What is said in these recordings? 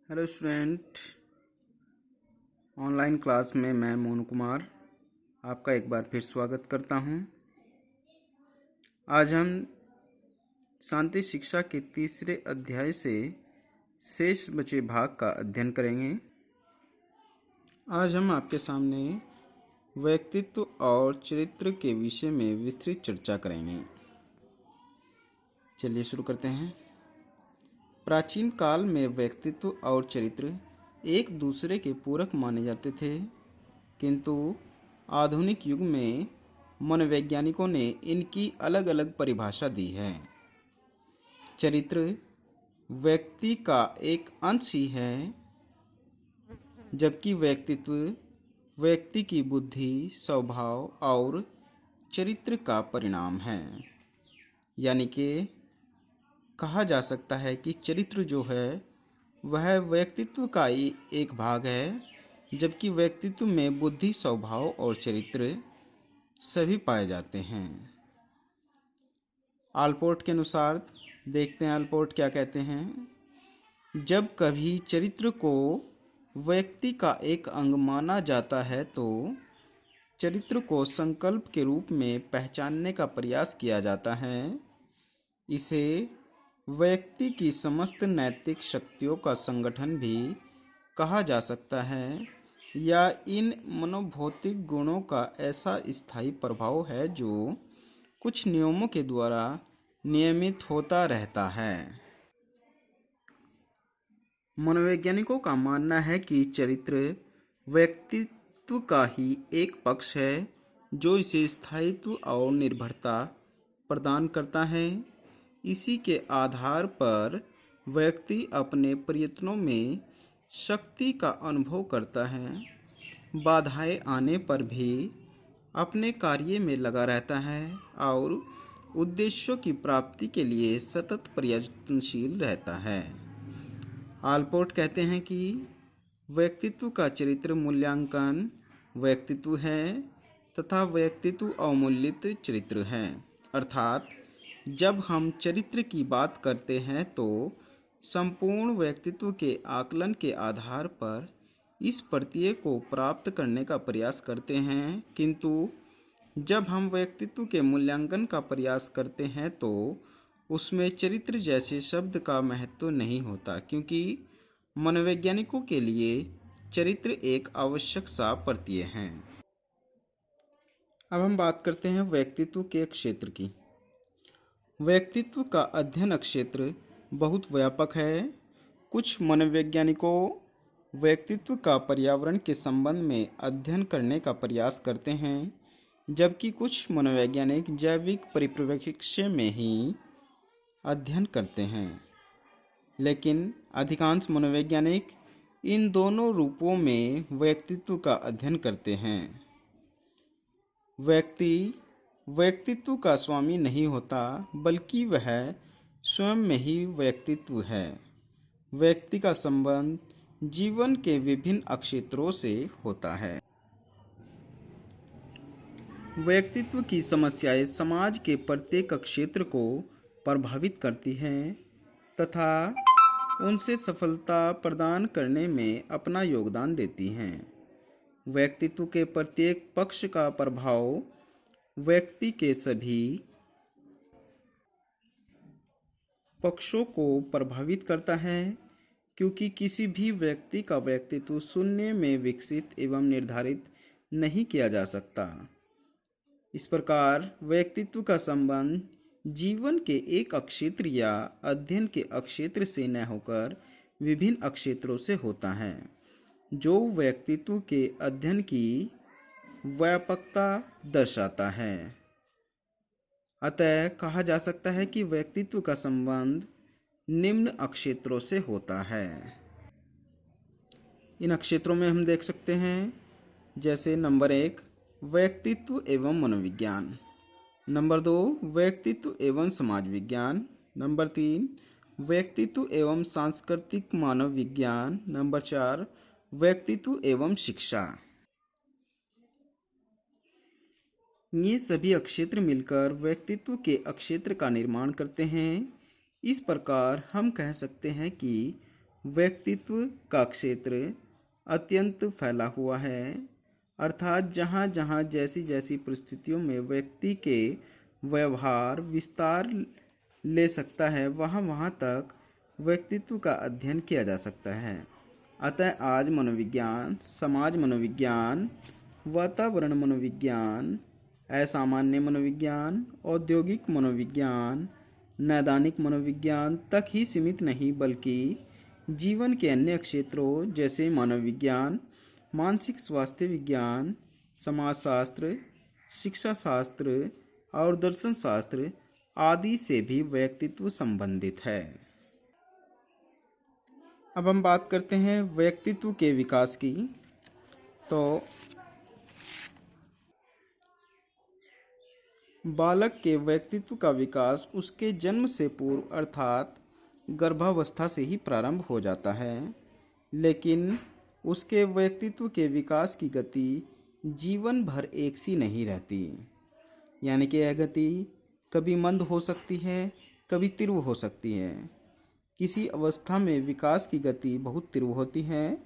Hello student. Online class में मैं मोनू कुमार आपका एक बार फिर स्वागत करता हूं। आज हम शांति शिक्षा के तीसरे अध्याय से शेष बचे भाग का अध्ययन करेंगे। आज हम आपके सामने व्यक्तित्व और चरित्र के विषय में विस्तृत चर्चा करेंगे। चलिए शुरू करते हैं। प्राचीन काल में व्यक्तित्व और चरित्र एक दूसरे के पूरक माने जाते थे, किंतु आधुनिक युग में मनोवैज्ञानिकों ने इनकी अलग अलग परिभाषा दी है। चरित्र व्यक्ति का एक अंश ही है, जबकि व्यक्तित्व व्यक्ति की बुद्धि, स्वभाव और चरित्र का परिणाम है। यानी कि कहा जा सकता है कि चरित्र जो है वह व्यक्तित्व का ही एक भाग है, जबकि व्यक्तित्व में बुद्धि, स्वभाव और चरित्र सभी पाए जाते हैं। आलपोर्ट के अनुसार देखते हैं आलपोर्ट क्या कहते हैं। जब कभी चरित्र को व्यक्ति का एक अंग माना जाता है तो चरित्र को संकल्प के रूप में पहचानने का प्रयास किया जाता है। इसे व्यक्ति की समस्त नैतिक शक्तियों का संगठन भी कहा जा सकता है, या इन मनोभौतिक गुणों का ऐसा स्थायी प्रभाव है जो कुछ नियमों के द्वारा नियमित होता रहता है। मनोवैज्ञानिकों का मानना है कि चरित्र व्यक्तित्व का ही एक पक्ष है जो इसे स्थायित्व और निर्भरता प्रदान करता है। इसी के आधार पर व्यक्ति अपने प्रयत्नों में शक्ति का अनुभव करता है, बाधाएं आने पर भी अपने कार्य में लगा रहता है और उद्देश्यों की प्राप्ति के लिए सतत प्रयत्नशील रहता है। आलपोर्ट कहते हैं कि व्यक्तित्व का चरित्र मूल्यांकन व्यक्तित्व है तथा व्यक्तित्व अवमूल्यित चरित्र है। अर्थात जब हम चरित्र की बात करते हैं तो संपूर्ण व्यक्तित्व के आकलन के आधार पर इस प्रत्यय को प्राप्त करने का प्रयास करते हैं, किंतु जब हम व्यक्तित्व के मूल्यांकन का प्रयास करते हैं तो उसमें चरित्र जैसे शब्द का महत्व नहीं होता, क्योंकि मनोवैज्ञानिकों के लिए चरित्र एक आवश्यक सा प्रत्यय है। अब हम बात करते हैं व्यक्तित्व के क्षेत्र की। व्यक्तित्व का अध्ययन क्षेत्र बहुत व्यापक है। कुछ मनोवैज्ञानिकों व्यक्तित्व का पर्यावरण के संबंध में अध्ययन करने का प्रयास करते हैं, जबकि कुछ मनोवैज्ञानिक जैविक परिप्रेक्ष्य में ही अध्ययन करते हैं। लेकिन अधिकांश मनोवैज्ञानिक इन दोनों रूपों में व्यक्तित्व का अध्ययन करते हैं। व्यक्ति व्यक्तित्व का स्वामी नहीं होता, बल्कि वह स्वयं में ही व्यक्तित्व है। व्यक्ति का संबंध जीवन के विभिन्न क्षेत्रों से होता है। व्यक्तित्व की समस्याएं समाज के प्रत्येक क्षेत्र को प्रभावित करती हैं तथा उनसे सफलता प्रदान करने में अपना योगदान देती हैं। व्यक्तित्व के प्रत्येक पक्ष का प्रभाव व्यक्ति के सभी पक्षों को प्रभावित करता है, क्योंकि किसी भी व्यक्ति का व्यक्तित्व शून्य में विकसित एवं निर्धारित नहीं किया जा सकता। इस प्रकार व्यक्तित्व का संबंध जीवन के एक क्षेत्र या अध्ययन के क्षेत्र से न होकर विभिन्न क्षेत्रों से होता है, जो व्यक्तित्व के अध्ययन की व्यापकता दर्शाता है। अतः कहा जा सकता है कि व्यक्तित्व का संबंध निम्न क्षेत्रों से होता है। इन क्षेत्रों में हम देख सकते हैं, जैसे नंबर 1 व्यक्तित्व एवं मनोविज्ञान, नंबर 2 व्यक्तित्व एवं समाज विज्ञान, नंबर 3 व्यक्तित्व एवं सांस्कृतिक मानव विज्ञान, नंबर 4 व्यक्तित्व एवं शिक्षा। ये सभी क्षेत्र मिलकर व्यक्तित्व के क्षेत्र का निर्माण करते हैं। इस प्रकार हम कह सकते हैं कि व्यक्तित्व का क्षेत्र अत्यंत फैला हुआ है, अर्थात जहाँ जहाँ जैसी जैसी परिस्थितियों में व्यक्ति के व्यवहार विस्तार ले सकता है, वहाँ वहाँ तक व्यक्तित्व का अध्ययन किया जा सकता है। अतः आज मनोविज्ञान, समाज मनोविज्ञान, वातावरण मनोविज्ञान, असामान्य मनोविज्ञान, औद्योगिक मनोविज्ञान, नैदानिक मनोविज्ञान तक ही सीमित नहीं, बल्कि जीवन के अन्य क्षेत्रों जैसे मनोविज्ञान, मानसिक स्वास्थ्य विज्ञान, समाजशास्त्र, शिक्षा शास्त्र और दर्शन शास्त्र आदि से भी व्यक्तित्व संबंधित है। अब हम बात करते हैं व्यक्तित्व के विकास की। तो बालक के व्यक्तित्व का विकास उसके जन्म से पूर्व अर्थात गर्भावस्था से ही प्रारंभ हो जाता है, लेकिन उसके व्यक्तित्व के विकास की गति जीवन भर एक सी नहीं रहती। यानी कि यह गति कभी मंद हो सकती है, कभी तीव्र हो सकती है। किसी अवस्था में विकास की गति बहुत तीव्र होती है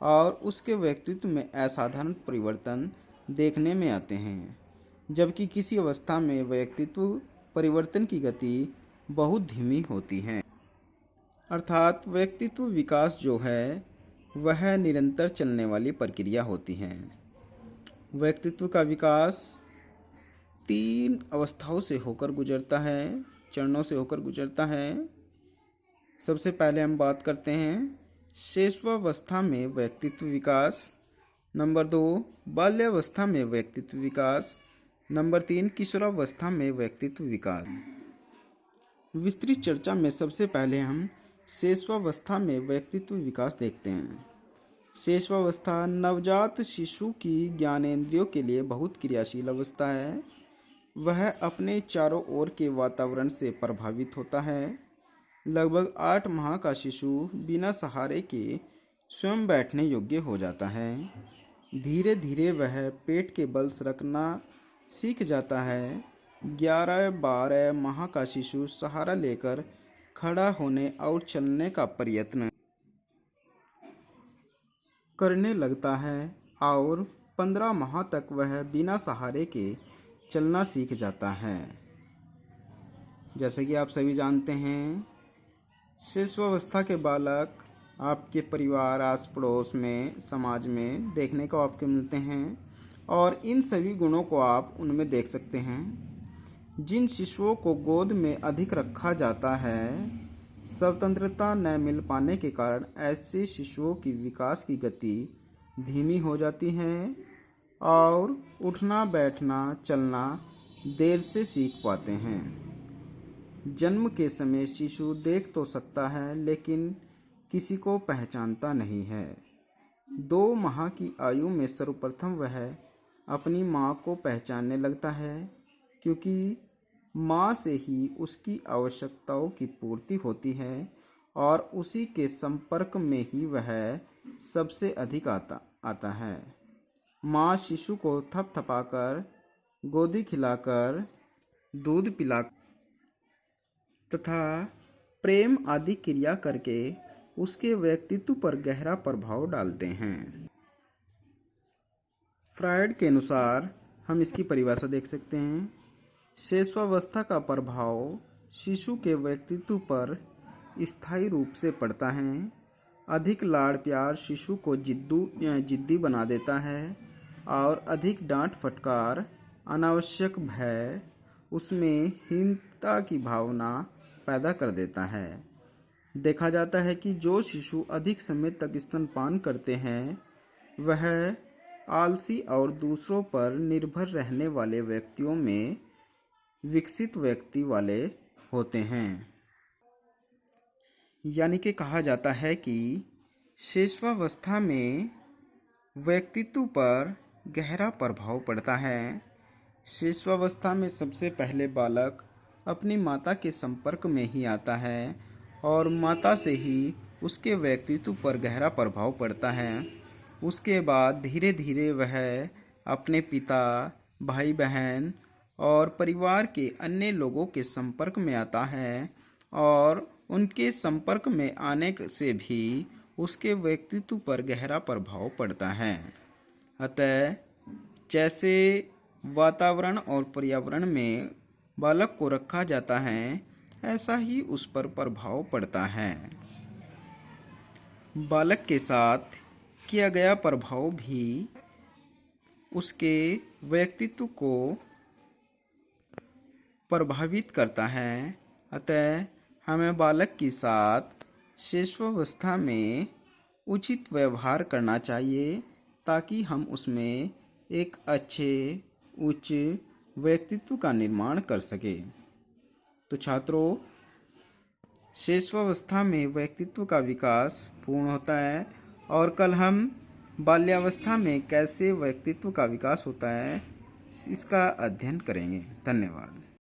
और उसके व्यक्तित्व में असाधारण परिवर्तन देखने में आते हैं, जबकि किसी अवस्था में व्यक्तित्व परिवर्तन की गति बहुत धीमी होती है। अर्थात व्यक्तित्व विकास जो है वह निरंतर चलने वाली प्रक्रिया होती है। व्यक्तित्व का विकास 3 अवस्थाओं से होकर गुजरता है, चरणों से होकर गुजरता है। सबसे पहले हम बात करते हैं शैशवावस्था में व्यक्तित्व विकास, नंबर 2 बाल्यावस्था में व्यक्तित्व विकास, नंबर 3 किशोरावस्था में व्यक्तित्व विकास। विस्तृत चर्चा में सबसे पहले हम शैशवावस्था में व्यक्तित्व विकास देखते हैं। शैशवावस्था नवजात शिशु की ज्ञानेंद्रियों के लिए बहुत क्रियाशील अवस्था है। वह अपने चारों ओर के वातावरण से प्रभावित होता है। लगभग 8 माह का शिशु बिना सहारे के स्वयं बैठने योग्य हो जाता है। धीरे धीरे वह पेट के बल सरकना सीख जाता है। 11-12 माह का शिशु सहारा लेकर खड़ा होने और चलने का प्रयत्न करने लगता है और 15 माह तक वह बिना सहारे के चलना सीख जाता है। जैसे कि आप सभी जानते हैं, शैशवावस्था के बालक आपके परिवार, आस पड़ोस में, समाज में देखने को आपके मिलते हैं और इन सभी गुणों को आप उनमें देख सकते हैं। जिन शिशुओं को गोद में अधिक रखा जाता है, स्वतंत्रता न मिल पाने के कारण ऐसे शिशुओं की विकास की गति धीमी हो जाती है और उठना, बैठना, चलना देर से सीख पाते हैं। जन्म के समय शिशु देख तो सकता है लेकिन किसी को पहचानता नहीं है। 2 माह की आयु में सर्वप्रथम वह अपनी माँ को पहचानने लगता है, क्योंकि माँ से ही उसकी आवश्यकताओं की पूर्ति होती है और उसी के संपर्क में ही वह सबसे अधिक आता है। माँ शिशु को थपथपाकर, गोदी खिलाकर, दूध पिला तथा प्रेम आदि क्रिया करके उसके व्यक्तित्व पर गहरा प्रभाव डालते हैं। फ्रायड के अनुसार हम इसकी परिभाषा देख सकते हैं। शैशवावस्था का प्रभाव शिशु के व्यक्तित्व पर स्थायी रूप से पड़ता है। अधिक लाड़ प्यार शिशु को जिद्दी बना देता है और अधिक डांट फटकार, अनावश्यक भय उसमें हीनता की भावना पैदा कर देता है। देखा जाता है कि जो शिशु अधिक समय तक स्तनपान करते हैं वह आलसी और दूसरों पर निर्भर रहने वाले व्यक्तियों में विकसित व्यक्ति वाले होते हैं। यानी कि कहा जाता है कि शैशवावस्था में व्यक्तित्व पर गहरा प्रभाव पड़ता है। शैशवावस्था में सबसे पहले बालक अपनी माता के संपर्क में ही आता है और माता से ही उसके व्यक्तित्व पर गहरा प्रभाव पड़ता है। उसके बाद धीरे धीरे वह अपने पिता, भाई बहन और परिवार के अन्य लोगों के संपर्क में आता है और उनके संपर्क में आने से भी उसके व्यक्तित्व पर गहरा प्रभाव पड़ता है। अतः जैसे वातावरण और पर्यावरण में बालक को रखा जाता है, ऐसा ही उस पर प्रभाव पड़ता है। बालक के साथ किया गया प्रभाव भी उसके व्यक्तित्व को प्रभावित करता है। अतः हमें बालक के साथ शिशुअवस्था में उचित व्यवहार करना चाहिए, ताकि हम उसमें एक अच्छे उच्च व्यक्तित्व का निर्माण कर सकें। तो छात्रों, शिशुअवस्था में व्यक्तित्व का विकास पूर्ण होता है, और कल हम बाल्यावस्था में कैसे व्यक्तित्व का विकास होता है इसका अध्ययन करेंगे। धन्यवाद।